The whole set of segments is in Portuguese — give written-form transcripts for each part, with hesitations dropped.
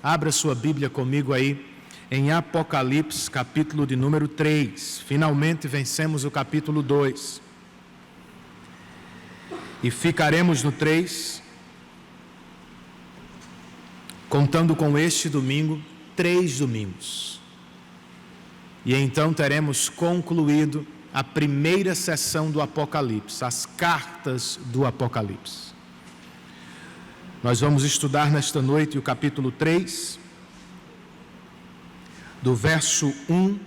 Abra sua Bíblia comigo aí em Apocalipse, capítulo de número 3. Finalmente vencemos o capítulo 2. E ficaremos no 3, contando com este domingo, 3 domingos. E então teremos concluído a primeira sessão do Apocalipse, as cartas do Apocalipse. Nós vamos estudar nesta noite o capítulo 3, do verso 1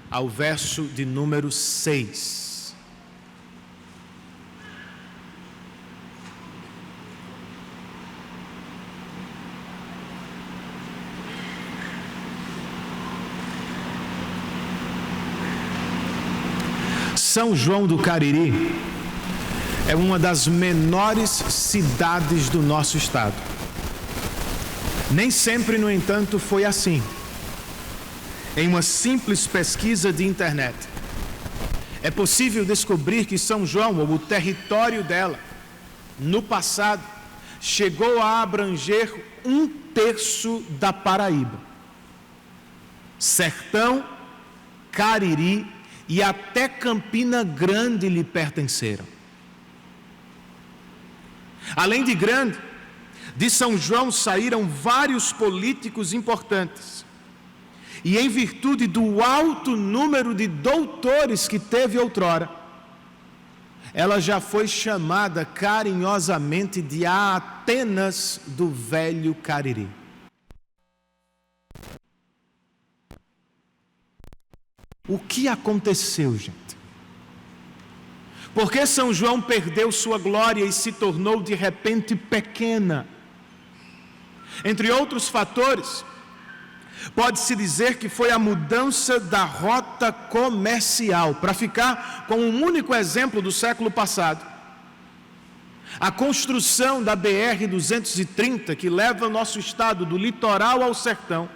ao verso de número 6. São João do Cariri é uma das menores cidades do nosso estado. Nem sempre, no entanto, foi assim. Em uma simples pesquisa de internet, é possível descobrir que São João, ou o território dela, no passado, chegou a abranger 1/3 da Paraíba. Sertão, Cariri e até Campina Grande lhe pertenceram. Além de grande, de São João saíram vários políticos importantes. E em virtude do alto número de doutores que teve outrora, ela já foi chamada carinhosamente de a Atenas do Velho Cariri. O que aconteceu, gente? Por que São João perdeu sua glória e se tornou de repente pequena? Entre outros fatores, pode-se dizer que foi a mudança da rota comercial. Para ficar com um único exemplo do século passado, a construção da BR-230, que leva o nosso estado do litoral ao sertão,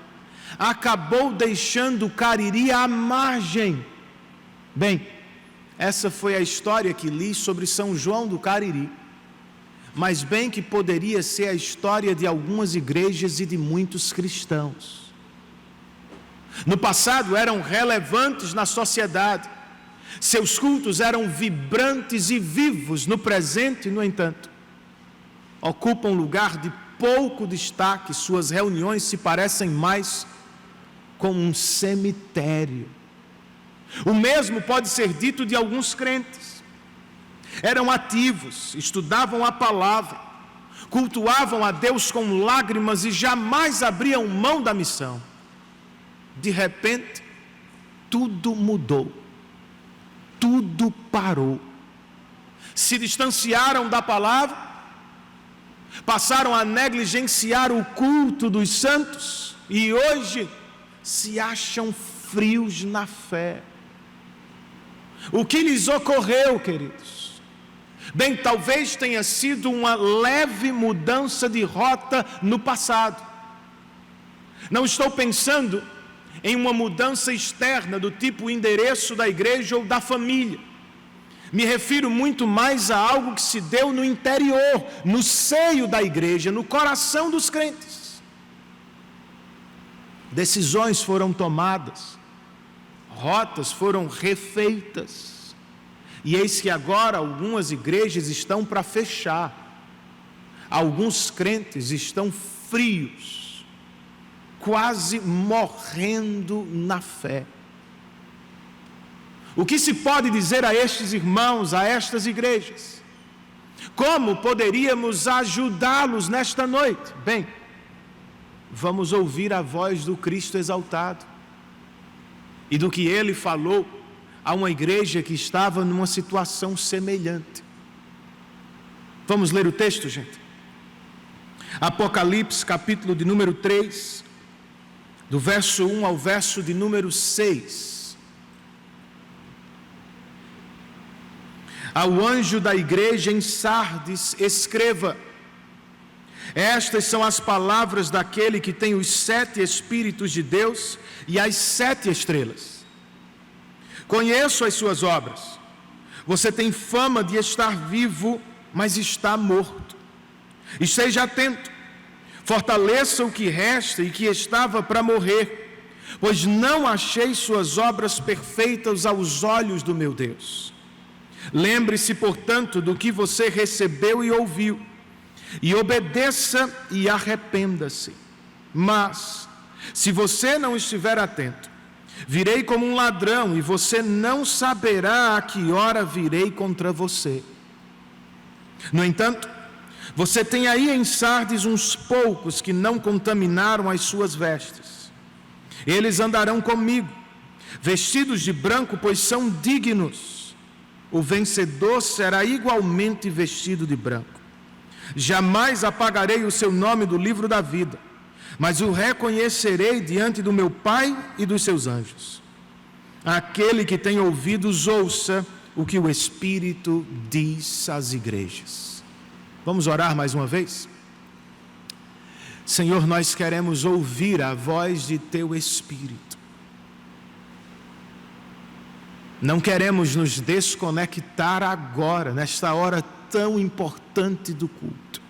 acabou deixando o Cariri à margem. Bem, essa foi a história que li sobre São João do Cariri, mas bem que poderia ser a história de algumas igrejas e de muitos cristãos. No passado eram relevantes na sociedade, seus cultos eram vibrantes e vivos. No presente, no entanto, ocupam lugar de pouco destaque, suas reuniões se parecem mais com um cemitério. O mesmo pode ser dito de alguns crentes. Eram ativos, estudavam a palavra, cultuavam a Deus com lágrimas e jamais abriam mão da missão. De repente, tudo mudou, tudo parou. Se distanciaram da palavra, passaram a negligenciar o culto dos santos e hoje se acham frios na fé. O que lhes ocorreu, queridos? Bem, talvez tenha sido uma leve mudança de rota no passado. Não estou pensando em uma mudança externa do tipo endereço da igreja ou da família. Me refiro muito mais a algo que se deu no interior, no seio da igreja, no coração dos crentes. Decisões foram tomadas, rotas foram refeitas, e eis que agora algumas igrejas estão para fechar, alguns crentes estão frios, quase morrendo na fé. O que se pode dizer a estes irmãos, a estas igrejas? Como poderíamos ajudá-los nesta noite? Bem, vamos ouvir a voz do Cristo exaltado e do que Ele falou a uma igreja que estava numa situação semelhante. Vamos ler o texto, gente? Apocalipse, capítulo de número 3, do verso 1 ao verso de número 6. Ao anjo da igreja em Sardes, escreva: estas são as palavras daquele que tem os 7 Espíritos de Deus e as 7 estrelas. Conheço as suas obras. Você tem fama de estar vivo, mas está morto. Esteja atento. Fortaleça o que resta e que estava para morrer, pois não achei suas obras perfeitas aos olhos do meu Deus. Lembre-se, portanto, do que você recebeu e ouviu, e obedeça e arrependa-se. Mas, se você não estiver atento, virei como um ladrão e você não saberá a que hora virei contra você. No entanto, você tem aí em Sardes uns poucos que não contaminaram as suas vestes. Eles andarão comigo, vestidos de branco, pois são dignos. O vencedor será igualmente vestido de branco. Jamais apagarei o seu nome do livro da vida, mas o reconhecerei diante do meu Pai e dos seus anjos. Aquele que tem ouvidos, ouça o que o Espírito diz às igrejas. Vamos orar mais uma vez? Senhor, nós queremos ouvir a voz de Teu Espírito. Não queremos nos desconectar agora, nesta hora tão importante do culto.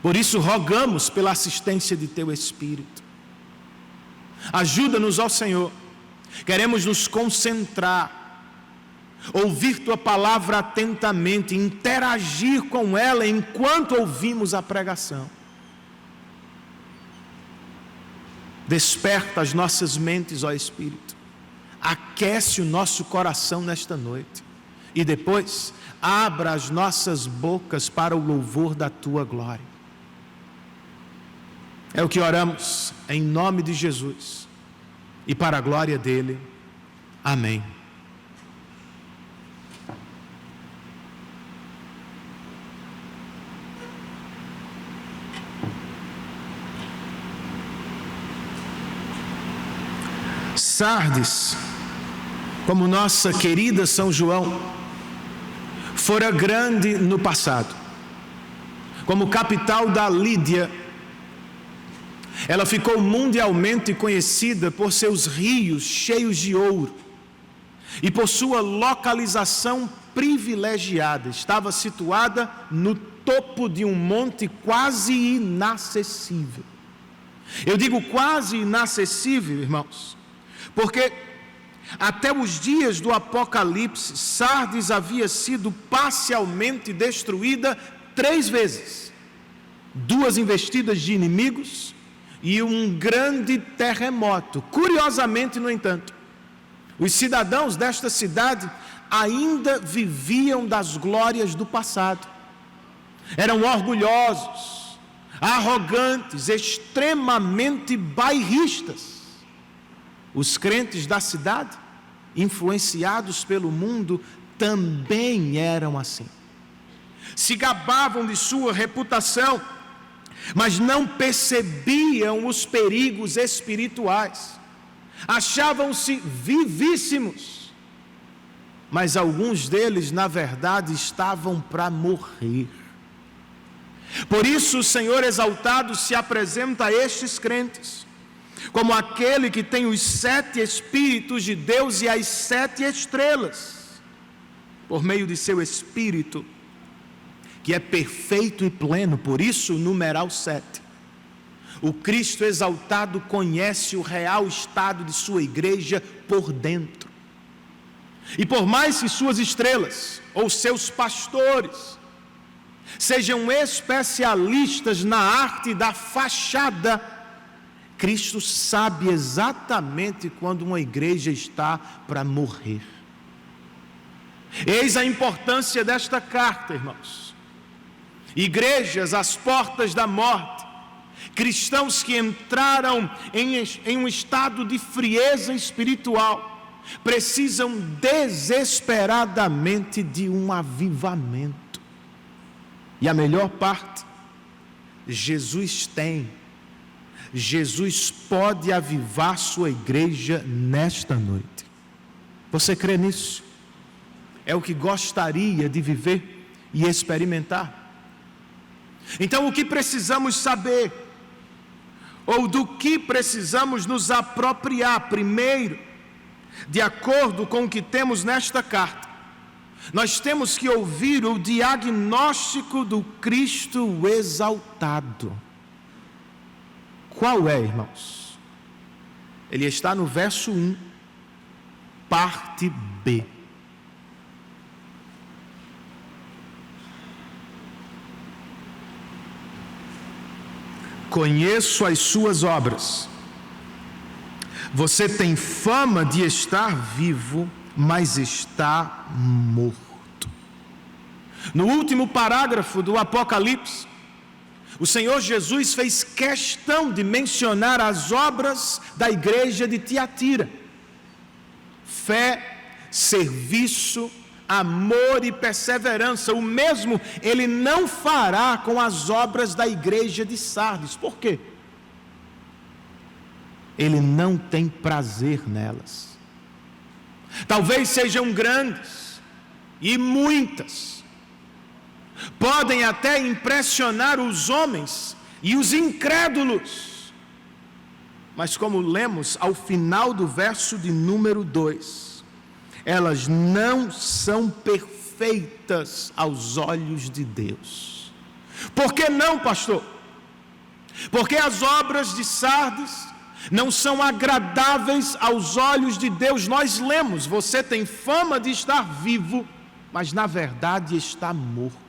Por isso, rogamos pela assistência de Teu Espírito. Ajuda-nos, ó Senhor. Queremos nos concentrar, ouvir Tua palavra atentamente, interagir com ela enquanto ouvimos a pregação. Desperta as nossas mentes, ó Espírito. Aquece o nosso coração nesta noite. E depois, abra as nossas bocas para o louvor da Tua glória. É o que oramos em nome de Jesus e para a glória dele. Amém. Sardes, como nossa querida São João, fora grande no passado. Como capital da Lídia, ela ficou mundialmente conhecida por seus rios cheios de ouro e por sua localização privilegiada. Estava situada no topo de um monte quase inacessível. Eu digo quase inacessível, irmãos, porque até os dias do Apocalipse, Sardes havia sido parcialmente destruída 3 vezes. 2 investidas de inimigos e um grande terremoto. Curiosamente, no entanto, os cidadãos desta cidade ainda viviam das glórias do passado. Eram orgulhosos, arrogantes, extremamente bairristas. Os crentes da cidade, influenciados pelo mundo, também eram assim. Se gabavam de sua reputação, mas não percebiam os perigos espirituais. Achavam-se vivíssimos, mas alguns deles, na verdade, estavam para morrer. Por isso o Senhor exaltado se apresenta a estes crentes como aquele que tem os 7 Espíritos de Deus e as 7 estrelas, por meio de seu Espírito, que é perfeito e pleno. Por isso o numeral 7. O Cristo exaltado conhece o real estado de sua igreja por dentro. E por mais que suas estrelas, ou seus pastores, sejam especialistas na arte da fachada, Cristo sabe exatamente quando uma igreja está para morrer. Eis a importância desta carta, irmãos. Igrejas às portas da morte, cristãos que entraram em um estado de frieza espiritual, precisam desesperadamente de um avivamento. E a melhor parte, Jesus pode avivar sua igreja nesta noite. Você crê nisso? É o que gostaria de viver e experimentar? Então, o que precisamos saber, ou do que precisamos nos apropriar primeiro, de acordo com o que temos nesta carta? Nós temos que ouvir o diagnóstico do Cristo exaltado. qual é, irmãos? Ele está no verso 1, parte B. Conheço as suas obras. Você tem fama de estar vivo, mas está morto. No último parágrafo do Apocalipse, o Senhor Jesus fez questão de mencionar as obras da igreja de Tiatira: fé, serviço, amor e perseverança. O mesmo ele não fará com as obras da igreja de Sardes. Por quê? Ele não tem prazer nelas. Talvez sejam grandes e muitas, podem até impressionar os homens e os incrédulos, mas como lemos ao final do verso de número 2, elas não são perfeitas aos olhos de Deus. Por que não, pastor? Porque as obras de Sardes não são agradáveis aos olhos de Deus. Nós lemos: você tem fama de estar vivo, mas na verdade está morto.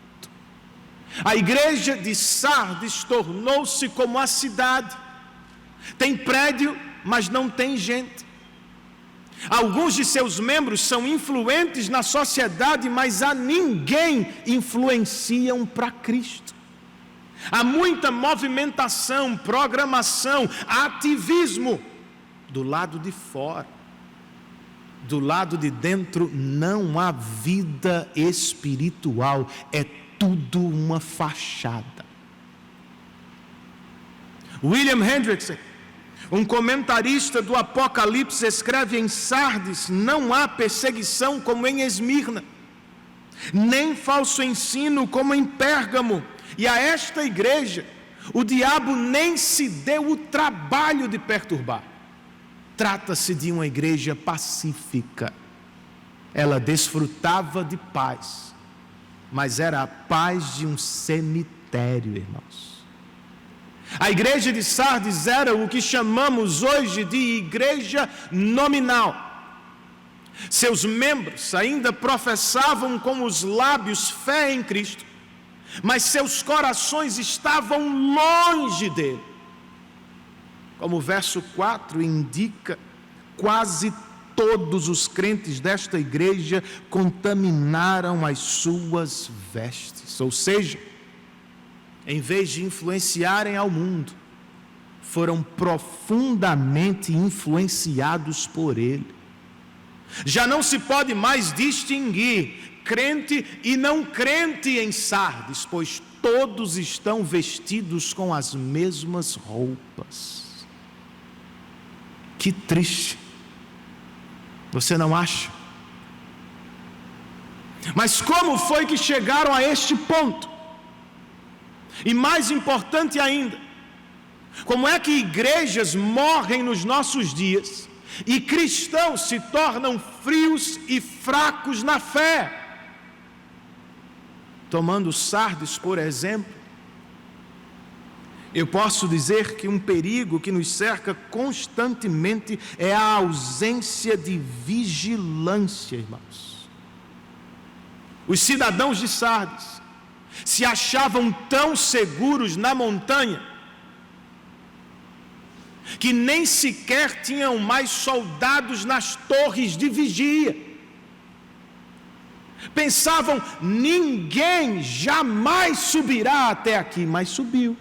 A igreja de Sardes tornou-se como a cidade: tem prédio, mas não tem gente. Alguns de seus membros são influentes na sociedade, mas a ninguém influenciam para Cristo. Há muita movimentação, programação, ativismo do lado de fora. Do lado de dentro não há vida espiritual, é tudo uma fachada. William Hendrickson, um comentarista do Apocalipse, escreve: em Sardes não há perseguição como em Esmirna, nem falso ensino como em Pérgamo. E a esta igreja o diabo nem se deu o trabalho de perturbar. Trata-se de uma igreja pacífica. Ela desfrutava de paz, mas era a paz de um cemitério, irmãos. A igreja de Sardes era o que chamamos hoje de igreja nominal. Seus membros ainda professavam com os lábios fé em Cristo, mas seus corações estavam longe dele. Como o verso 4 indica, quase todos os crentes desta igreja contaminaram as suas vestes. Ou seja, em vez de influenciarem ao mundo, foram profundamente influenciados por ele. Já não se pode mais distinguir crente e não crente em Sardes, pois todos estão vestidos com as mesmas roupas. Que triste, você não acha? Mas como foi que chegaram a este ponto? E mais importante ainda, como é que igrejas morrem nos nossos dias e cristãos se tornam frios e fracos na fé? Tomando Sardes por exemplo, eu posso dizer que um perigo que nos cerca constantemente é a ausência de vigilância, irmãos. Os cidadãos de Sardes se achavam tão seguros na montanha que nem sequer tinham mais soldados nas torres de vigia. Pensavam: ninguém jamais subirá até aqui, mas subiu.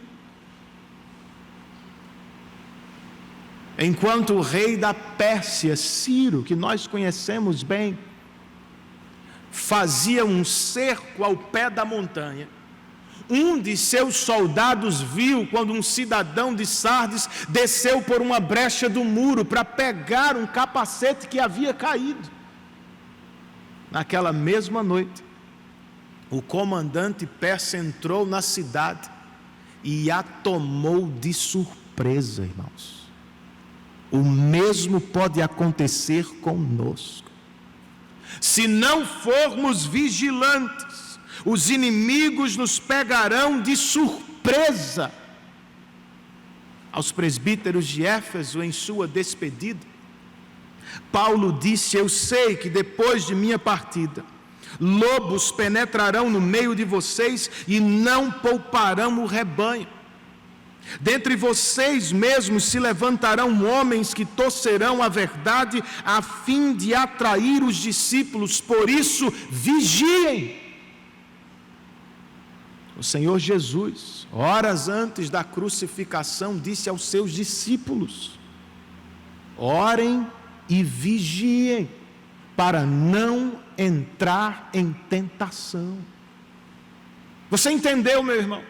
Enquanto o rei da Pérsia, Ciro, que nós conhecemos bem, fazia um cerco ao pé da montanha, um de seus soldados viu quando um cidadão de Sardes desceu por uma brecha do muro para pegar um capacete que havia caído. Naquela mesma noite, o comandante persa entrou na cidade e a tomou de surpresa, irmãos. O mesmo pode acontecer conosco. Se não formos vigilantes, os inimigos nos pegarão de surpresa. aos presbíteros de Éfeso em sua despedida, Paulo disse: eu sei que depois de minha partida, lobos penetrarão no meio de vocês e não pouparão o rebanho. Dentre vocês mesmos se levantarão homens que torcerão a verdade a fim de atrair os discípulos, por isso vigiem. O Senhor Jesus, horas antes da crucificação, disse aos seus discípulos: orem e vigiem, para não entrar em tentação. Você entendeu, meu irmão?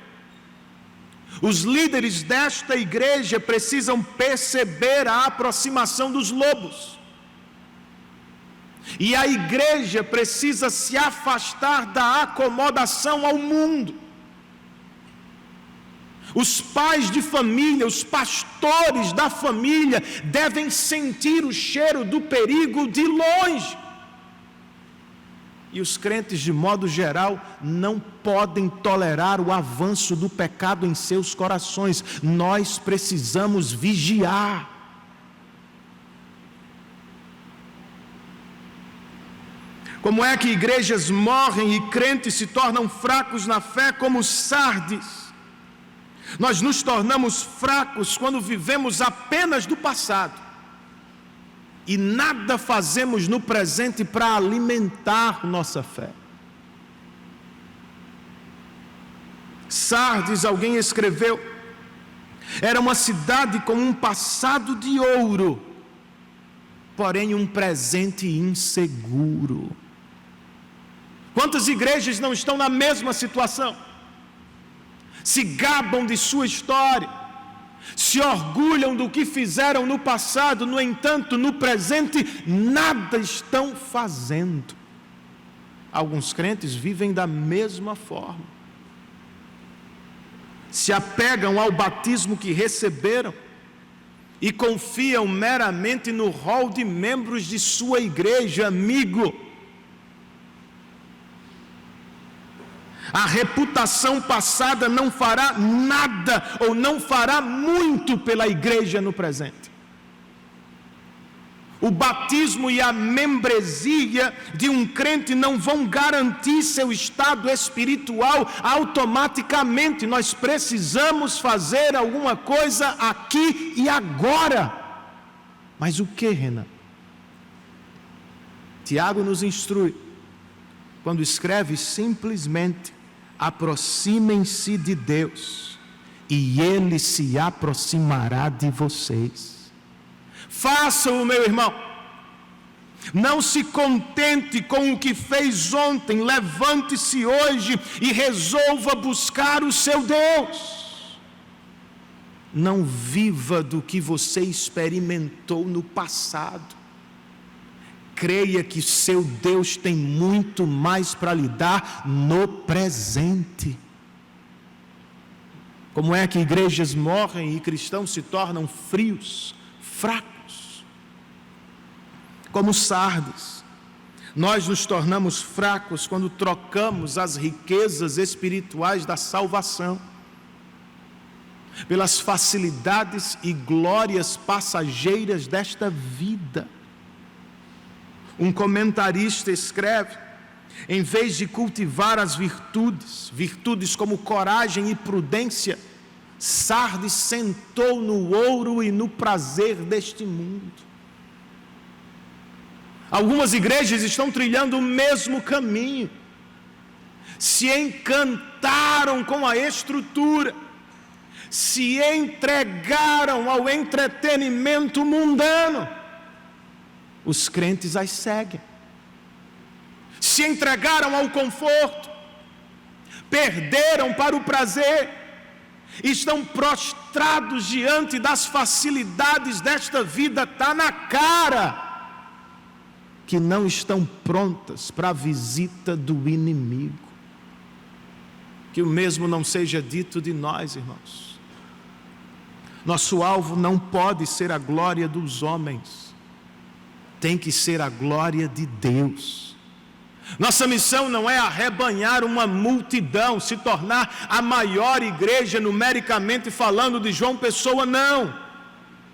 Os líderes desta igreja precisam perceber a aproximação dos lobos. E a igreja precisa se afastar da acomodação ao mundo. Os pais de família, os pastores da família devem sentir o cheiro do perigo de longe. E os crentes, de modo geral, não podem tolerar o avanço do pecado em seus corações. Nós precisamos vigiar. Como é que igrejas morrem e crentes se tornam fracos na fé, como Sardes? Nós nos tornamos fracos quando vivemos apenas do passado e nada fazemos no presente para alimentar nossa fé. Sardes, alguém escreveu, era uma cidade com um passado de ouro, porém um presente inseguro. Quantas igrejas não estão na mesma situação? Se gabam de sua história, se orgulham do que fizeram no passado, no entanto, no presente, nada estão fazendo. Alguns crentes vivem da mesma forma. Se apegam ao batismo que receberam e confiam meramente no rol de membros de sua igreja. Amigo, a reputação passada não fará nada ou não fará muito pela igreja no presente. O batismo e a membresia de um crente não vão garantir seu estado espiritual automaticamente. Nós precisamos fazer alguma coisa aqui e agora. Mas o que, Renan? Tiago nos instrui, quando escreve simplesmente: aproximem-se de Deus e Ele se aproximará de vocês. Faça-o, meu irmão. Não se contente com o que fez ontem. Levante-se hoje e resolva buscar o seu Deus. Não viva do que você experimentou no passado. Creia que seu Deus tem muito mais para lhe dar no presente. Como é que igrejas morrem e cristãos se tornam frios, fracos? Como Sardes, nós nos tornamos fracos quando trocamos as riquezas espirituais da salvação pelas facilidades e glórias passageiras desta vida. Um comentarista escreve: em vez de cultivar as virtudes como coragem e prudência, Sardes sentou no ouro e no prazer deste mundo. Algumas igrejas estão trilhando o mesmo caminho. Se encantaram com a estrutura, se entregaram ao entretenimento mundano. Os crentes as seguem. Se entregaram ao conforto, perderam para o prazer, estão prostrados diante das facilidades desta vida. Está na cara que não estão prontas para a visita do inimigo. Que o mesmo não seja dito de nós, irmãos. Nosso alvo não pode ser a glória dos homens, tem que ser a glória de Deus. Nossa missão não é arrebanhar uma multidão, se tornar a maior igreja numericamente falando de João Pessoa, não.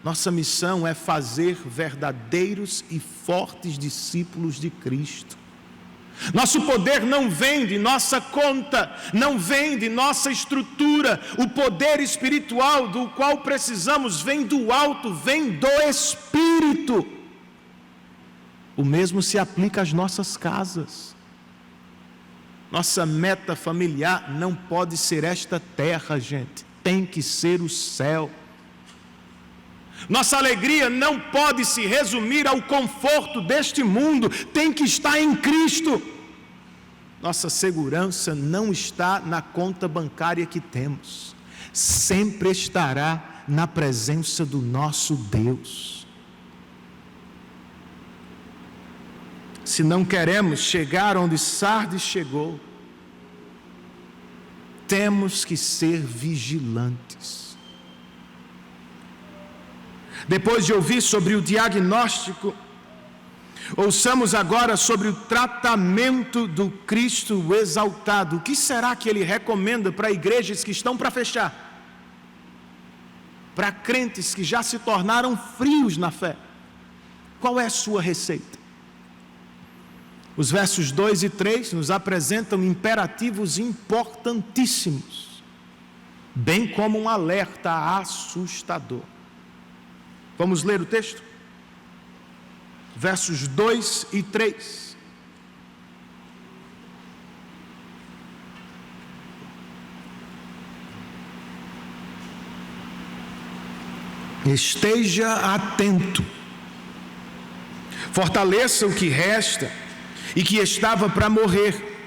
Nossa missão é fazer verdadeiros e fortes discípulos de Cristo. Nosso poder não vem de nossa conta, não vem de nossa estrutura. O poder espiritual do qual precisamos vem do alto, vem do Espírito. O mesmo se aplica às nossas casas. Nossa meta familiar não pode ser esta terra, gente. Tem que ser o céu. Nossa alegria não pode se resumir ao conforto deste mundo. Tem que estar em Cristo. Nossa segurança não está na conta bancária que temos. Sempre estará na presença do nosso Deus. Se não queremos chegar onde Sardes chegou, temos que ser vigilantes. Depois de ouvir sobre o diagnóstico, ouçamos agora sobre o tratamento do Cristo exaltado. O que será que ele recomenda para igrejas que estão para fechar? Para crentes que já se tornaram frios na fé? Qual é a sua receita? Os versos 2 e 3 nos apresentam imperativos importantíssimos, bem como um alerta assustador. Vamos ler o texto? Versos 2 e 3. Esteja atento, fortaleça o que resta e que estava para morrer,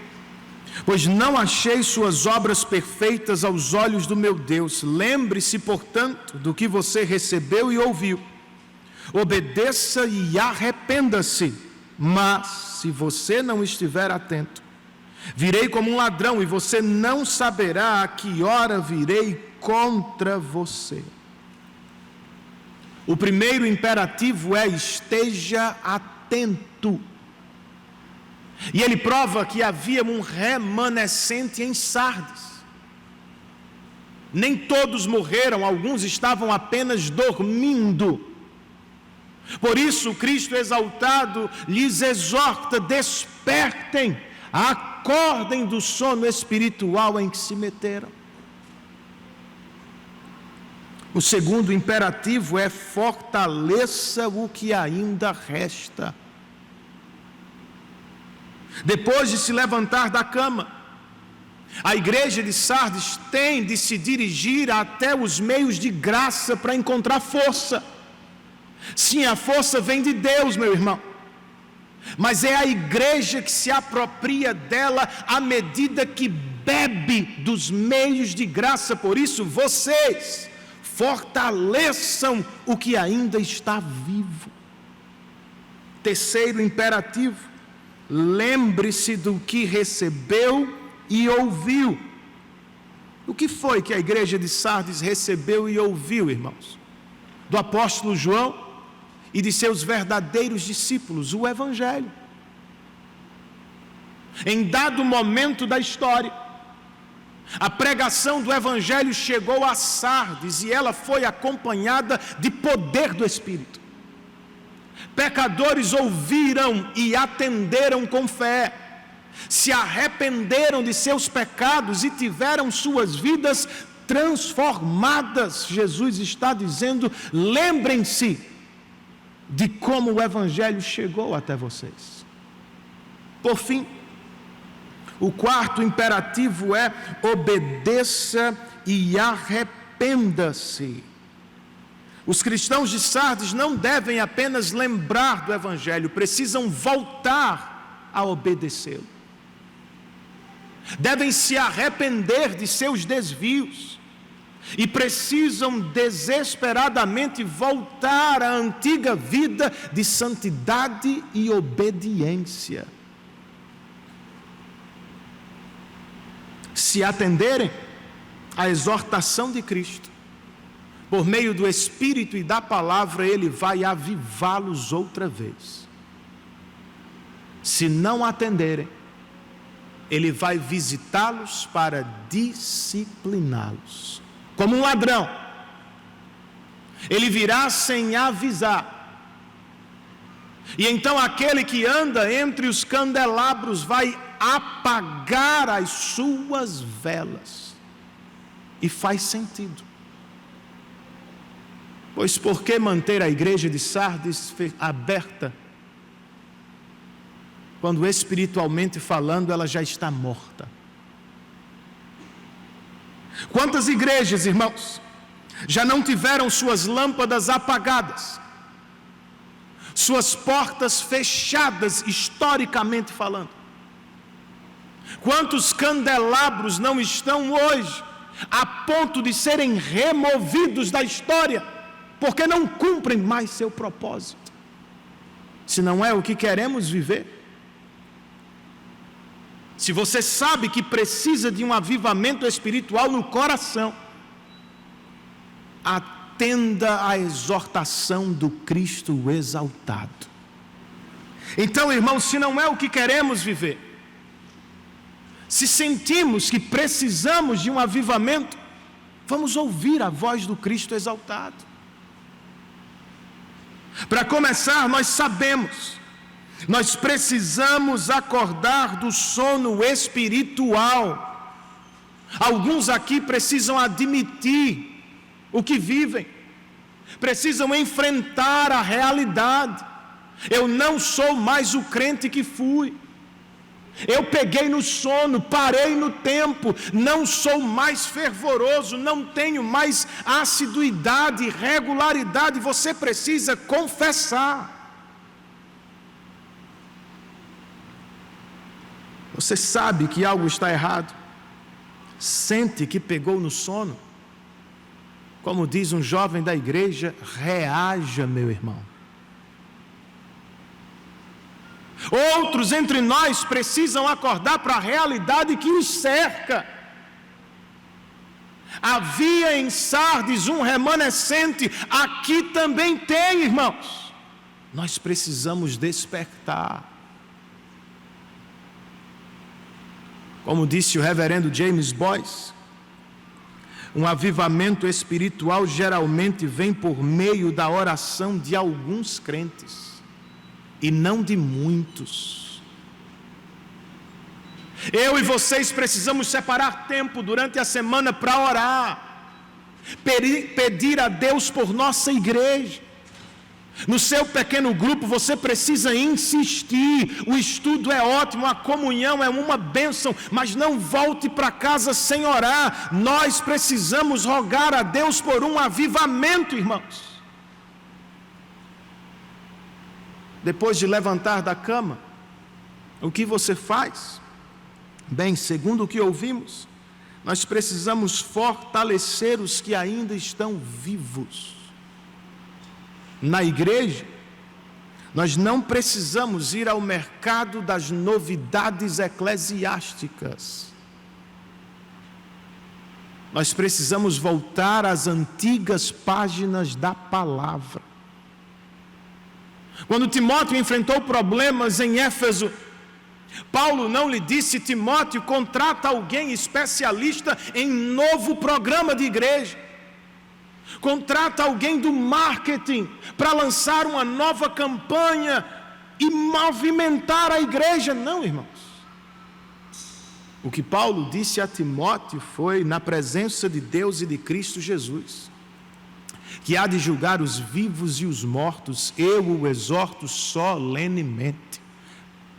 pois não achei suas obras perfeitas aos olhos do meu Deus. Lembre-se, portanto, do que você recebeu e ouviu. Obedeça e arrependa-se. Mas, se você não estiver atento, virei como um ladrão e você não saberá a que hora virei contra você. O primeiro imperativo é: esteja atento. E ele prova que havia um remanescente em Sardes. Nem todos morreram, alguns estavam apenas dormindo. Por isso, Cristo exaltado lhes exorta: despertem, acordem do sono espiritual em que se meteram. O segundo imperativo é: fortaleça o que ainda resta. Depois de se levantar da cama, a igreja de Sardes tem de se dirigir até os meios de graça para encontrar força. Sim, a força vem de Deus, meu irmão, mas é a igreja que se apropria dela à medida que bebe dos meios de graça. Por isso, vocês fortaleçam o que ainda está vivo. Terceiro imperativo: lembre-se do que recebeu e ouviu. O que foi que a igreja de Sardes recebeu e ouviu, irmãos? Do apóstolo João e de seus verdadeiros discípulos, o Evangelho. Em dado momento da história, a pregação do Evangelho chegou a Sardes e ela foi acompanhada de poder do Espírito. Pecadores ouviram e atenderam com fé, se arrependeram de seus pecados e tiveram suas vidas transformadas. Jesus está dizendo: lembrem-se de como o Evangelho chegou até vocês. Por fim, o quarto imperativo é: obedeça e arrependa-se. Os cristãos de Sardes não devem apenas lembrar do Evangelho, precisam voltar a obedecê-lo. Devem se arrepender de seus desvios e precisam desesperadamente voltar à antiga vida de santidade e obediência. Se atenderem à exortação de Cristo, por meio do Espírito e da palavra, Ele vai avivá-los outra vez. Se não atenderem, Ele vai visitá-los para discipliná-los. Como um ladrão, ele virá sem avisar. E então aquele que anda entre os candelabros vai apagar as suas velas. E faz sentido. Pois por que manter a igreja de Sardes aberta, quando espiritualmente falando ela já está morta? Quantas igrejas, irmãos, já não tiveram suas lâmpadas apagadas, suas portas fechadas, historicamente falando? Quantos candelabros não estão hoje a ponto de serem removidos da história, porque não cumprem mais seu propósito? Se não é o que queremos viver. Se você sabe que precisa de um avivamento espiritual no coração, atenda à exortação do Cristo exaltado. Então, irmãos, se não é o que queremos viver, se sentimos que precisamos de um avivamento, vamos ouvir a voz do Cristo exaltado. Para começar, nós sabemos, nós precisamos acordar do sono espiritual. Alguns aqui precisam admitir o que vivem, precisam enfrentar a realidade. Eu não sou mais o crente que fui. Eu peguei no sono, parei no tempo, não sou mais fervoroso, não tenho mais assiduidade, regularidade. Você precisa confessar. Você sabe que algo está errado, sente que pegou no sono. Como diz um jovem da igreja, reaja, meu irmão. Outros entre nós precisam acordar para a realidade que os cerca. Havia em Sardes um remanescente, aqui também tem, irmãos. Nós precisamos despertar. Como disse o reverendo James Boyce, um avivamento espiritual geralmente vem por meio da oração de alguns crentes, e não de muitos. Eu e vocês precisamos separar tempo durante a semana para orar, pedir a Deus por nossa igreja. No seu pequeno grupo você precisa insistir. O estudo é ótimo, a comunhão é uma bênção, mas não volte para casa sem orar. Nós precisamos rogar a Deus por um avivamento, irmãos. Depois de levantar da cama, o que você faz? Bem, segundo o que ouvimos, nós precisamos fortalecer os que ainda estão vivos. Na igreja, nós não precisamos ir ao mercado das novidades eclesiásticas. Nós precisamos voltar às antigas páginas da palavra. Quando Timóteo enfrentou problemas em Éfeso, Paulo não lhe disse: Timóteo, contrata alguém especialista em novo programa de igreja. Contrata alguém do marketing para lançar uma nova campanha e movimentar a igreja. Não, irmãos. O que Paulo disse a Timóteo foi, na presença de Deus e de Cristo Jesus, que há de julgar os vivos e os mortos, eu o exorto solenemente: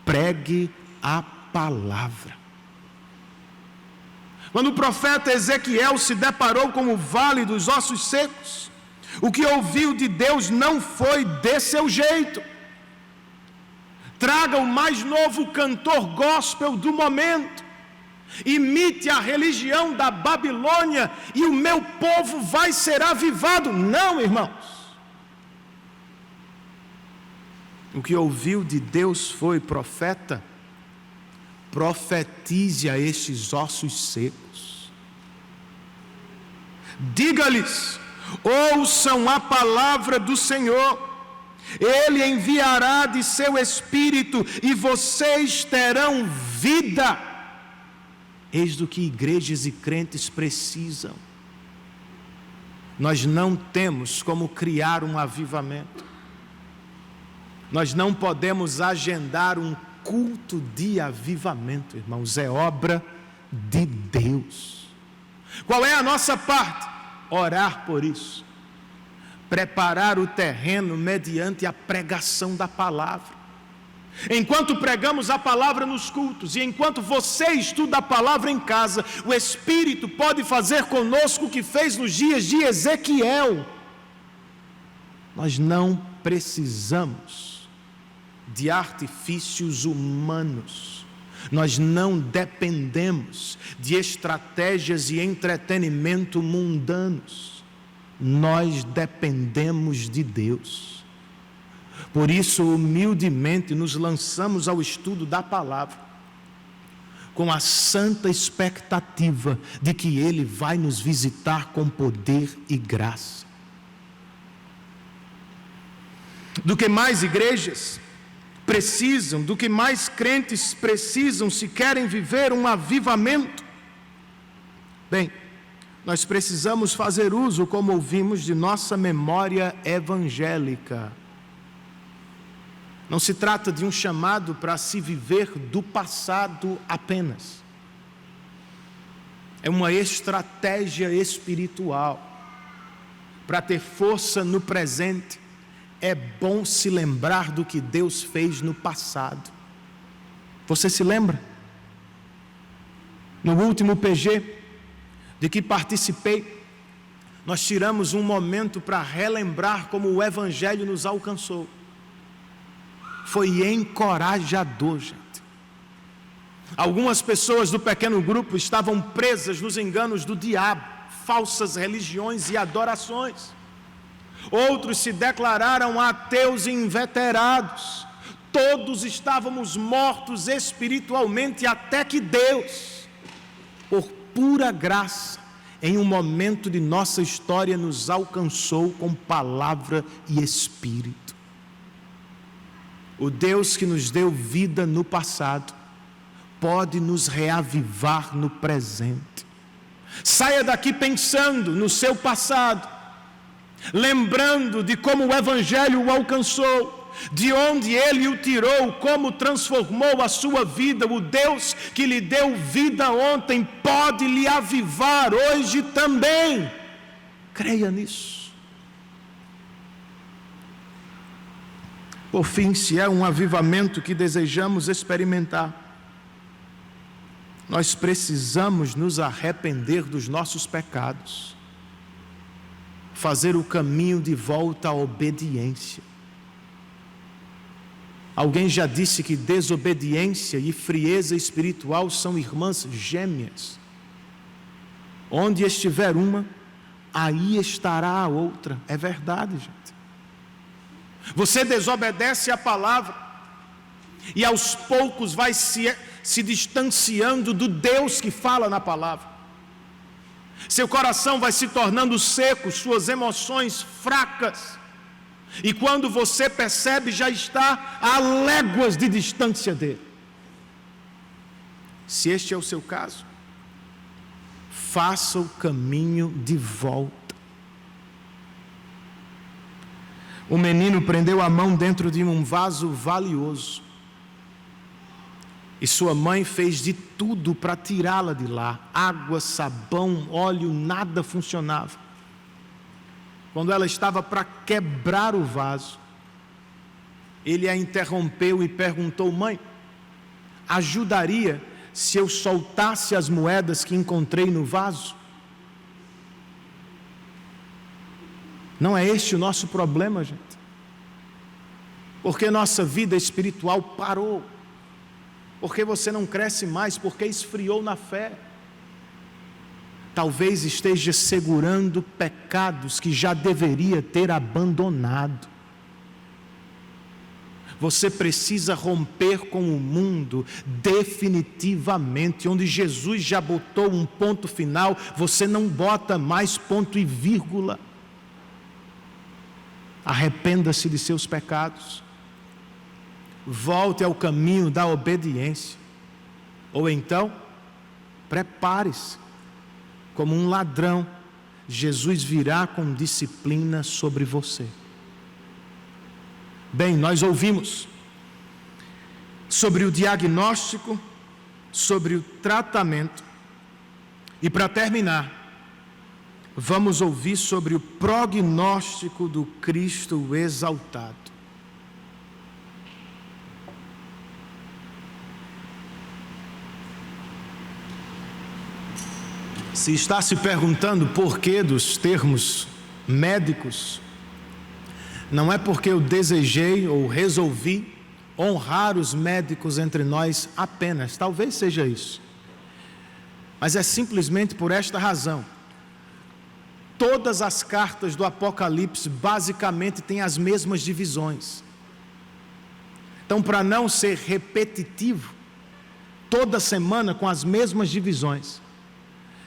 pregue a palavra. Quando o profeta Ezequiel se deparou com o vale dos ossos secos, o que ouviu de Deus não foi: dê seu jeito, traga o mais novo cantor gospel do momento, imite a religião da Babilônia e o meu povo vai ser avivado. Não, irmãos. O que ouviu de Deus foi: profeta, profetize a estes ossos secos. Diga-lhes: ouçam a palavra do Senhor. Ele enviará de seu espírito e vocês terão vida. Eis do que igrejas e crentes precisam. Nós não temos como criar um avivamento. Nós não podemos agendar um culto de avivamento, irmãos. É obra de Deus. Qual é a nossa parte? Orar por isso. Preparar o terreno mediante a pregação da palavra. Enquanto pregamos a palavra nos cultos e enquanto você estuda a palavra em casa, o Espírito pode fazer conosco o que fez nos dias de Ezequiel. Nós não precisamos de artifícios humanos. Nós não dependemos de estratégias e entretenimento mundanos. Nós dependemos de Deus. Por isso, humildemente, nos lançamos ao estudo da palavra, com a santa expectativa de que Ele vai nos visitar com poder e graça. Do que mais igrejas precisam, do que mais crentes precisam se querem viver um avivamento? Bem, nós precisamos fazer uso, como ouvimos, de nossa memória evangélica. Não se trata de um chamado para se viver do passado apenas. É uma estratégia espiritual. Para ter força no presente, é bom se lembrar do que Deus fez no passado. Você se lembra? No último PG de que participei, nós tiramos um momento para relembrar como o Evangelho nos alcançou. Foi encorajador, gente. Algumas pessoas do pequeno grupo estavam presas nos enganos do diabo, falsas religiões e adorações. Outros se declararam ateus inveterados. Todos estávamos mortos espiritualmente até que Deus, por pura graça, em um momento de nossa história, nos alcançou com palavra e espírito. O Deus que nos deu vida no passado pode nos reavivar no presente. Saia daqui pensando no seu passado, lembrando de como o Evangelho o alcançou, de onde Ele o tirou, como transformou a sua vida. O Deus que lhe deu vida ontem pode lhe avivar hoje também. Creia nisso. Por fim, se é um avivamento que desejamos experimentar, nós precisamos nos arrepender dos nossos pecados, fazer o caminho de volta à obediência. Alguém já disse que desobediência e frieza espiritual são irmãs gêmeas. Onde estiver uma, aí estará a outra. É verdade, gente. Você desobedece a palavra e aos poucos vai se distanciando do Deus que fala na palavra. Seu coração vai se tornando seco, suas emoções fracas. E quando você percebe, já está a léguas de distância dele. Se este é o seu caso, faça o caminho de volta. O menino prendeu a mão dentro de um vaso valioso. E sua mãe fez de tudo para tirá-la de lá. Água, sabão, óleo, nada funcionava. Quando ela estava para quebrar o vaso, ele a interrompeu e perguntou: mãe, ajudaria se eu soltasse as moedas que encontrei no vaso? Não é este o nosso problema, gente? Porque nossa vida espiritual parou. Porque você não cresce mais, porque esfriou na fé. Talvez esteja segurando pecados que já deveria ter abandonado. Você precisa romper com o mundo definitivamente. Onde Jesus já botou um ponto final, você não bota mais ponto e vírgula. Arrependa-se de seus pecados. Volte ao caminho da obediência. Ou então, prepare-se, como um ladrão, Jesus virá com disciplina sobre você. Bem, nós ouvimos sobre o diagnóstico, sobre o tratamento, e para terminar, vamos ouvir sobre o prognóstico do Cristo exaltado. Se está se perguntando por que dos termos médicos, não é porque eu desejei ou resolvi honrar os médicos entre nós apenas, talvez seja isso, mas é simplesmente por esta razão. Todas as cartas do Apocalipse basicamente têm as mesmas divisões. Então, para não ser repetitivo, toda semana com as mesmas divisões,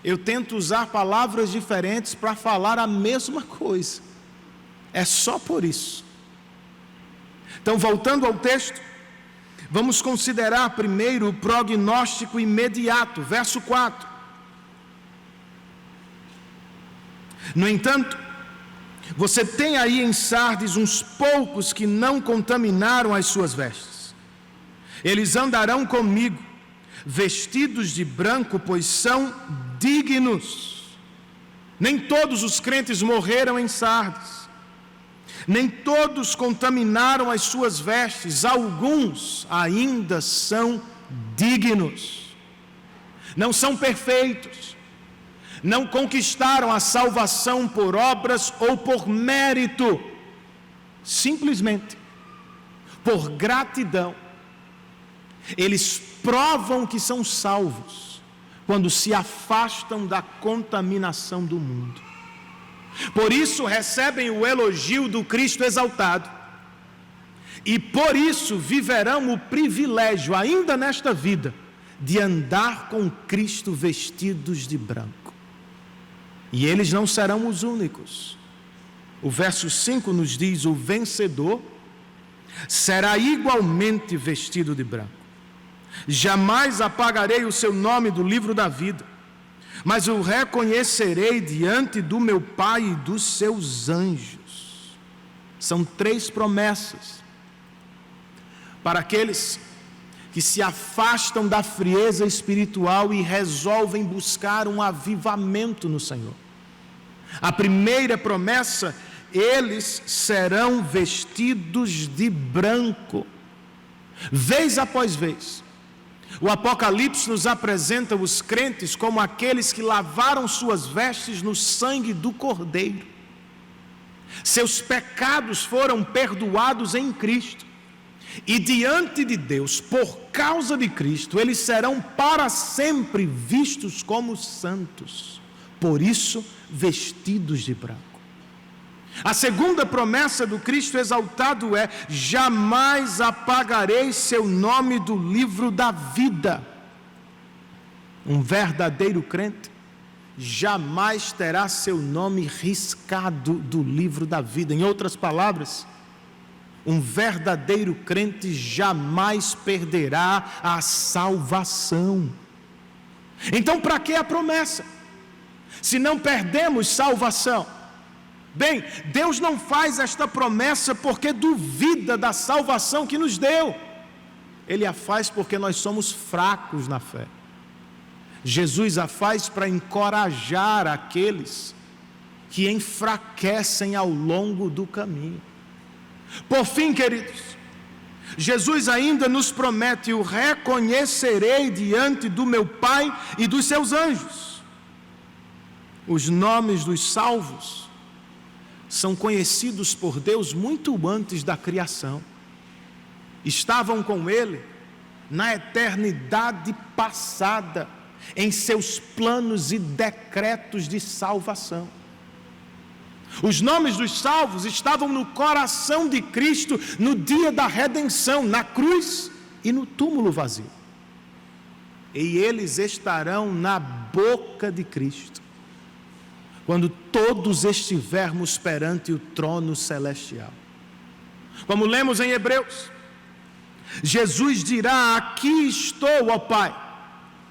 eu tento usar palavras diferentes para falar a mesma coisa. É só por isso. Então, voltando ao texto, vamos considerar primeiro o prognóstico imediato, verso 4. No entanto, você tem aí em Sardes uns poucos que não contaminaram as suas vestes. Eles andarão comigo, vestidos de branco, pois são dignos. Nem todos os crentes morreram em Sardes, nem todos contaminaram as suas vestes, alguns ainda são dignos. Não são perfeitos, não conquistaram a salvação por obras ou por mérito, simplesmente por gratidão. Eles provam que são salvos quando se afastam da contaminação do mundo. Por isso recebem o elogio do Cristo exaltado, e por isso viverão o privilégio, ainda nesta vida, de andar com Cristo vestidos de branco. E eles não serão os únicos. O verso 5 nos diz: o vencedor será igualmente vestido de branco. Jamais apagarei o seu nome do livro da vida, mas o reconhecerei diante do meu Pai e dos seus anjos. São 3 promessas para aqueles que se afastam da frieza espiritual e resolvem buscar um avivamento no Senhor. A primeira promessa: eles serão vestidos de branco. Vez após vez, o Apocalipse nos apresenta os crentes como aqueles que lavaram suas vestes no sangue do Cordeiro. Seus pecados foram perdoados em Cristo, e diante de Deus, por causa de Cristo, eles serão para sempre vistos como santos, por isso vestidos de branco. A segunda promessa do Cristo exaltado é: jamais apagarei seu nome do livro da vida. Um verdadeiro crente jamais terá seu nome riscado do livro da vida. Em outras palavras, um verdadeiro crente jamais perderá a salvação. Então, para que a promessa, se não perdemos salvação? Bem, Deus não faz esta promessa porque duvida da salvação que nos deu. Ele a faz porque nós somos fracos na fé. Jesus a faz para encorajar aqueles que enfraquecem ao longo do caminho. Por fim, queridos, Jesus ainda nos promete: o reconhecerei diante do meu Pai e dos seus anjos. Os nomes dos salvos são conhecidos por Deus muito antes da criação. Estavam com Ele na eternidade passada, em seus planos e decretos de salvação. Os nomes dos salvos estavam no coração de Cristo no dia da redenção, na cruz e no túmulo vazio. E eles estarão na boca de Cristo quando todos estivermos perante o trono celestial. Como lemos em Hebreus, Jesus dirá: aqui estou, ó Pai,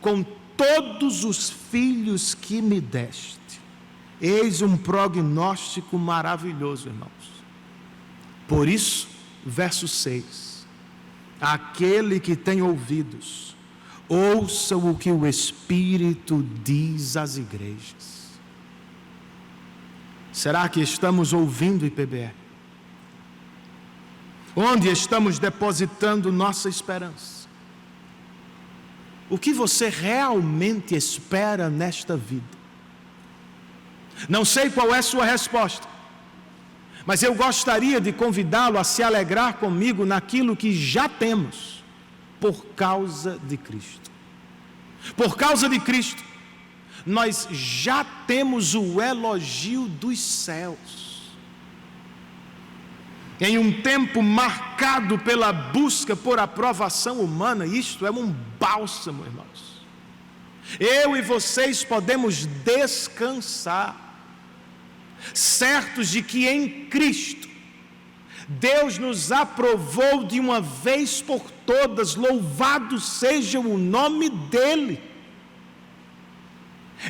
com todos os filhos que me deste. Eis um prognóstico maravilhoso, irmãos. Por isso, verso 6, aquele que tem ouvidos, ouça o que o Espírito diz às igrejas. Será que estamos ouvindo, IPBR? Onde estamos depositando nossa esperança? O que você realmente espera nesta vida? Não sei qual é a sua resposta, mas eu gostaria de convidá-lo a se alegrar comigo naquilo que já temos, por causa de Cristo. Por causa de Cristo, nós já temos o elogio dos céus. Em um tempo marcado pela busca por aprovação humana, isto é um bálsamo, irmãos. Eu e vocês podemos descansar, certos de que em Cristo, Deus nos aprovou de uma vez por todas, louvado seja o nome dEle.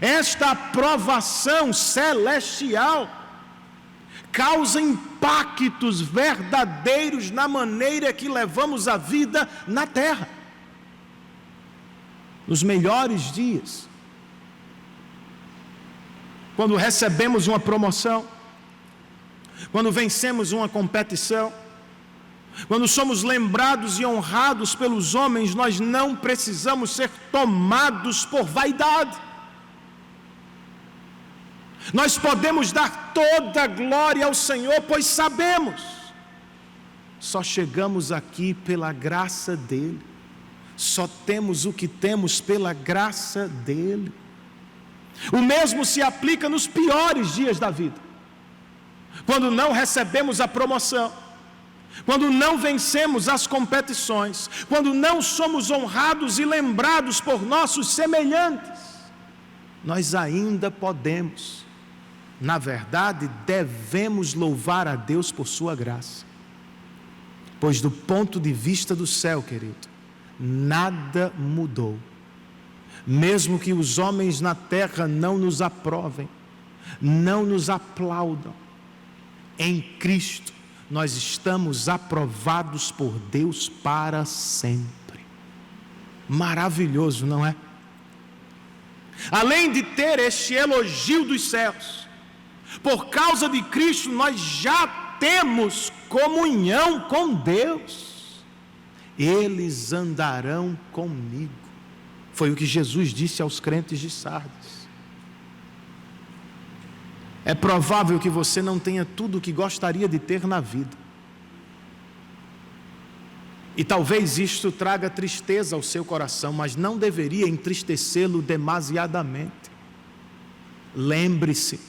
Esta aprovação celestial causa impactos verdadeiros na maneira que levamos a vida na terra. Nos melhores dias, quando recebemos uma promoção, quando vencemos uma competição, quando somos lembrados e honrados pelos homens, nós não precisamos ser tomados por vaidade. Nós podemos dar toda a glória ao Senhor, pois sabemos, só chegamos aqui pela graça dEle, só temos o que temos pela graça dEle. O mesmo se aplica nos piores dias da vida, quando não recebemos a promoção, quando não vencemos as competições, quando não somos honrados e lembrados por nossos semelhantes, nós ainda podemos, na verdade, devemos louvar a Deus por sua graça, pois do ponto de vista do céu, querido, nada mudou. Mesmo que os homens na terra não nos aprovem, não nos aplaudam, em Cristo nós estamos aprovados por Deus para sempre. Maravilhoso, não é? Além de ter este elogio dos céus, por causa de Cristo nós já temos comunhão com Deus. Eles andarão comigo. Foi o que Jesus disse aos crentes de Sardes. É provável que você não tenha tudo o que gostaria de ter na vida. E talvez isto traga tristeza ao seu coração, mas não deveria entristecê-lo demasiadamente. Lembre-se,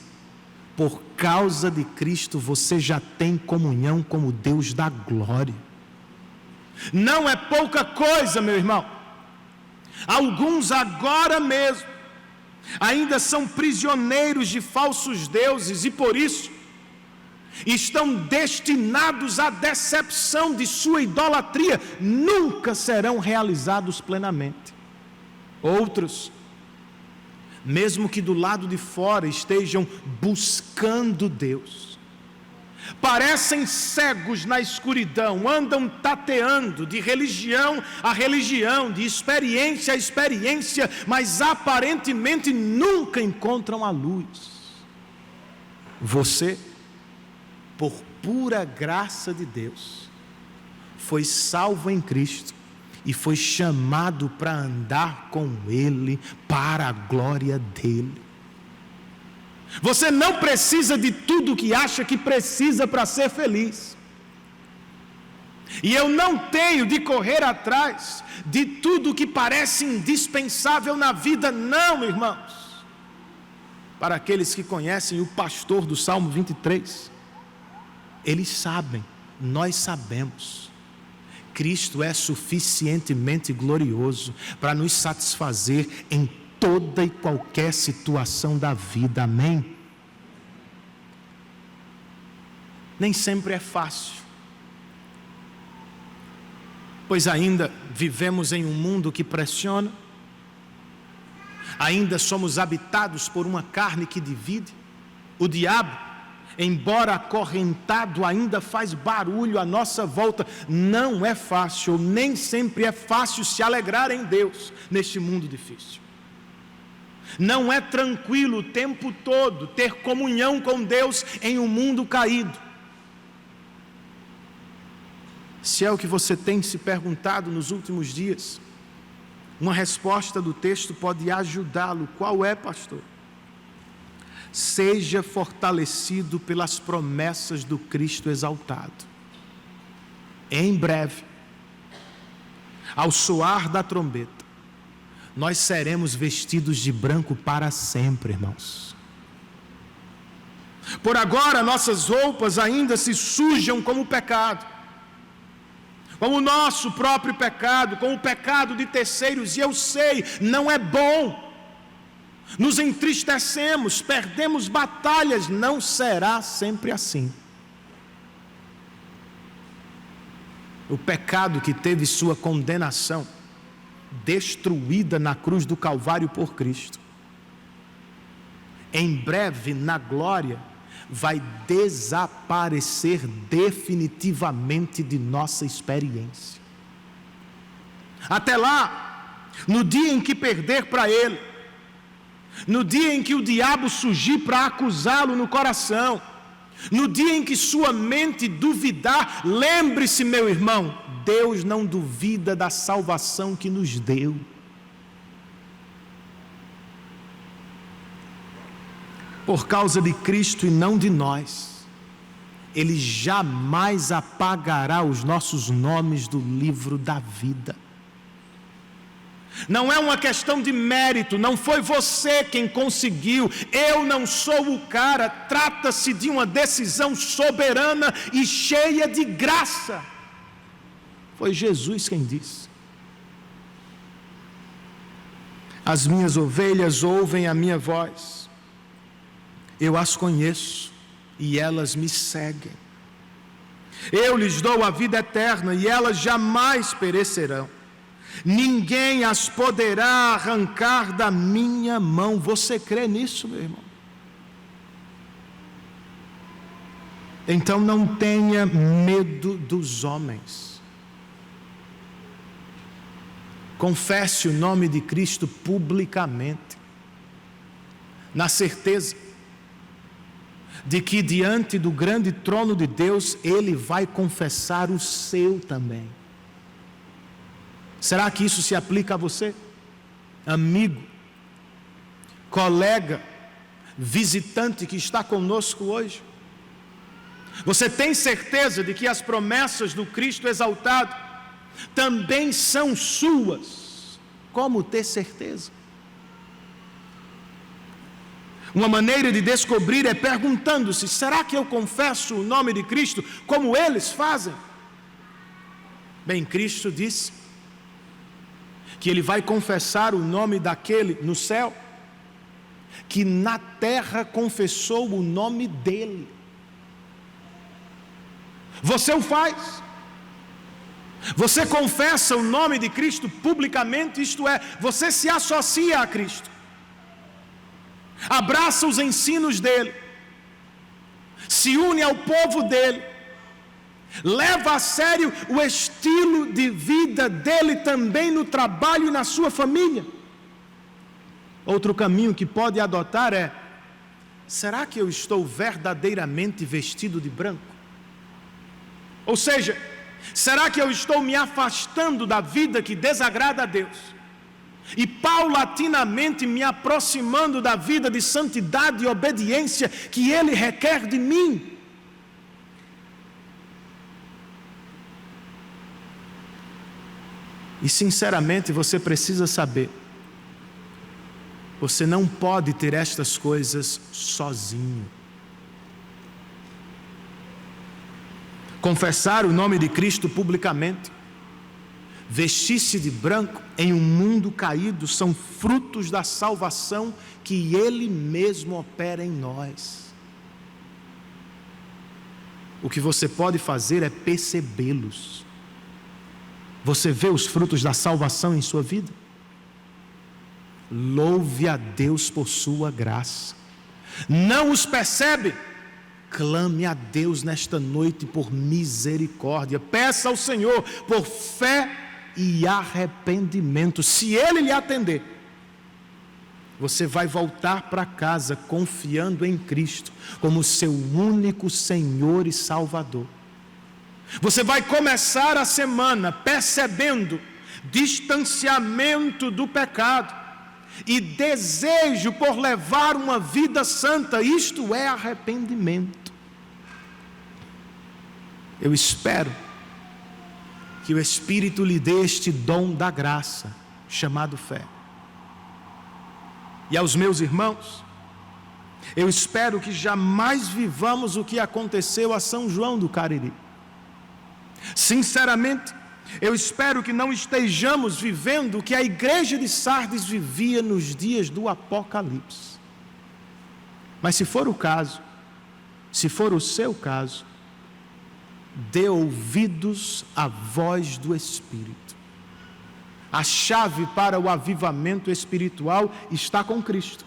por causa de Cristo você já tem comunhão com o Deus da glória. Não é pouca coisa, meu irmão. Alguns agora mesmo ainda são prisioneiros de falsos deuses e por isso estão destinados à decepção de sua idolatria, nunca serão realizados plenamente. Outros, mesmo que do lado de fora estejam buscando Deus, parecem cegos na escuridão, andam tateando de religião a religião, de experiência a experiência, mas aparentemente nunca encontram a luz. Você, por pura graça de Deus, foi salvo em Cristo e foi chamado para andar com Ele para a glória dEle. Você não precisa de tudo que acha que precisa para ser feliz. E eu não tenho de correr atrás de tudo que parece indispensável na vida, não, irmãos. Para aqueles que conhecem o pastor do Salmo 23, eles sabem, nós sabemos. Cristo é suficientemente glorioso para nos satisfazer em toda e qualquer situação da vida, amém? Nem sempre é fácil, pois ainda vivemos em um mundo que pressiona, ainda somos habitados por uma carne que divide. O diabo, embora acorrentado, ainda faz barulho à nossa volta. Não é fácil, nem sempre é fácil se alegrar em Deus neste mundo difícil. Não é tranquilo o tempo todo ter comunhão com Deus em um mundo caído. Se é o que você tem se perguntado nos últimos dias, uma resposta do texto pode ajudá-lo. Qual é, pastor? Seja fortalecido pelas promessas do Cristo exaltado. Em breve, ao soar da trombeta, nós seremos vestidos de branco para sempre, irmãos. Por agora, nossas roupas ainda se sujam com o pecado, com o nosso próprio pecado, com o pecado de terceiros, e eu sei, não é bom. Nos entristecemos, perdemos batalhas, não será sempre assim. O pecado que teve sua condenação destruída na cruz do Calvário por Cristo, em breve, na glória, vai desaparecer definitivamente de nossa experiência. Até lá, no dia em que perder para Ele, no dia em que o diabo surgir para acusá-lo no coração, no dia em que sua mente duvidar, lembre-se, meu irmão, Deus não duvida da salvação que nos deu. Por causa de Cristo e não de nós, Ele jamais apagará os nossos nomes do livro da vida. Não é uma questão de mérito, não foi você quem conseguiu, eu não sou o cara, trata-se de uma decisão soberana e cheia de graça. Foi Jesus quem disse: as minhas ovelhas ouvem a minha voz, eu as conheço e elas me seguem. Eu lhes dou a vida eterna e elas jamais perecerão. Ninguém as poderá arrancar da minha mão. Você crê nisso, meu irmão? Então não tenha medo dos homens. Confesse o nome de Cristo publicamente, na certeza de que diante do grande trono de Deus, Ele vai confessar o seu também. Será que isso se aplica a você? Amigo, colega, visitante que está conosco hoje? Você tem certeza de que as promessas do Cristo exaltado também são suas? Como ter certeza? Uma maneira de descobrir é perguntando-se: será que eu confesso o nome de Cristo como eles fazem? Bem, Cristo disse que Ele vai confessar o nome daquele no céu que na terra confessou o nome dEle. Você o faz? Você confessa o nome de Cristo publicamente, isto é, você se associa a Cristo, abraça os ensinos dEle, se une ao povo dEle, leva a sério o estilo de vida dele também no trabalho e na sua família. Outro caminho que pode adotar é: será que eu estou verdadeiramente vestido de branco? Ou seja, será que eu estou me afastando da vida que desagrada a Deus e paulatinamente me aproximando da vida de santidade e obediência que Ele requer de mim? E sinceramente você precisa saber, você não pode ter estas coisas sozinho. Confessar o nome de Cristo publicamente, vestir-se de branco em um mundo caído, são frutos da salvação que Ele mesmo opera em nós. O que você pode fazer é percebê-los. Você vê os frutos da salvação em sua vida? louve a Deus por sua graça. Não os percebe? Clame a Deus nesta noite por misericórdia. Peça ao Senhor por fé e arrependimento. Se Ele lhe atender, você vai voltar para casa confiando em Cristo como seu único Senhor e Salvador. Você vai começar a semana percebendo distanciamento do pecado e desejo por levar uma vida santa. Isto é arrependimento. Eu espero que o Espírito lhe dê este dom da graça, chamado fé. E aos meus irmãos, eu espero que jamais vivamos o que aconteceu a São João do Cariri. Sinceramente, eu espero que não estejamos vivendo o que a igreja de Sardes vivia nos dias do Apocalipse. Mas se for o caso, se for o seu caso, dê ouvidos à voz do Espírito. A chave para o avivamento espiritual está com Cristo,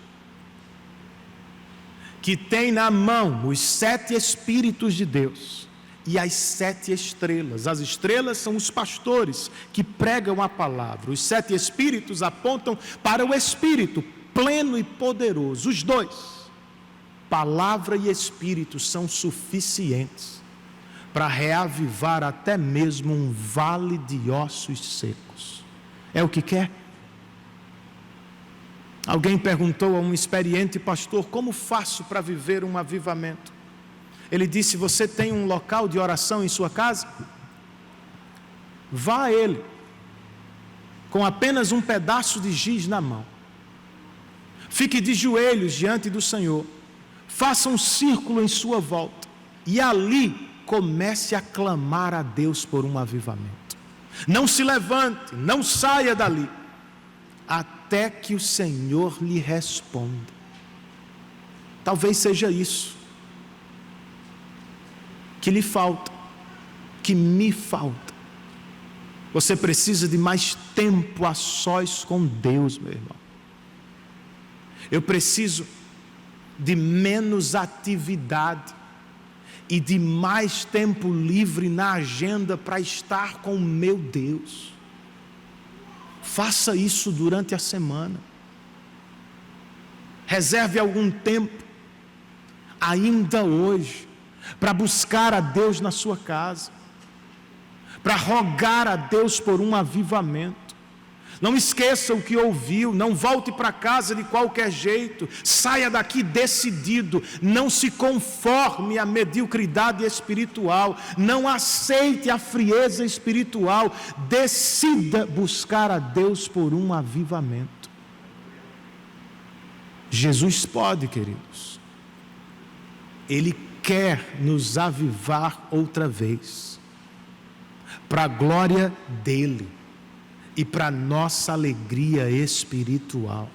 que tem na mão os 7 Espíritos de Deus e as 7 estrelas. As estrelas são os pastores que pregam a palavra. Os 7 Espíritos apontam para o Espírito pleno e poderoso. Os dois, palavra e Espírito, são suficientes para reavivar até mesmo um vale de ossos secos. É o que quer? Alguém perguntou a um experiente pastor: como faço para viver um avivamento? Ele disse: você tem um local de oração em sua casa? Vá a ele, com apenas um pedaço de giz na mão. Fique de joelhos diante do Senhor. Faça um círculo em sua volta. E ali comece a clamar a Deus por um avivamento. Não se levante, não saia dali, até que o Senhor lhe responda. Talvez seja isso que lhe falta, que me falta. Você precisa de mais tempo a sós com Deus, meu irmão. Eu preciso de menos atividade e de mais tempo livre na agenda para estar com o meu Deus. Faça isso durante a semana. Reserve algum tempo, ainda hoje, para buscar a Deus na sua casa, para rogar a Deus por um avivamento. Não esqueça o que ouviu, não volte para casa de qualquer jeito, saia daqui decidido, não se conforme à mediocridade espiritual, não aceite a frieza espiritual, decida buscar a Deus por um avivamento. Jesus pode, queridos, Ele quer nos avivar outra vez, para a glória dEle e para nossa alegria espiritual.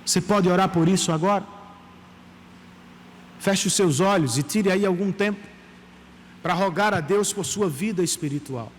Você pode orar por isso agora? Feche os seus olhos e tire aí algum tempo para rogar a Deus por sua vida espiritual.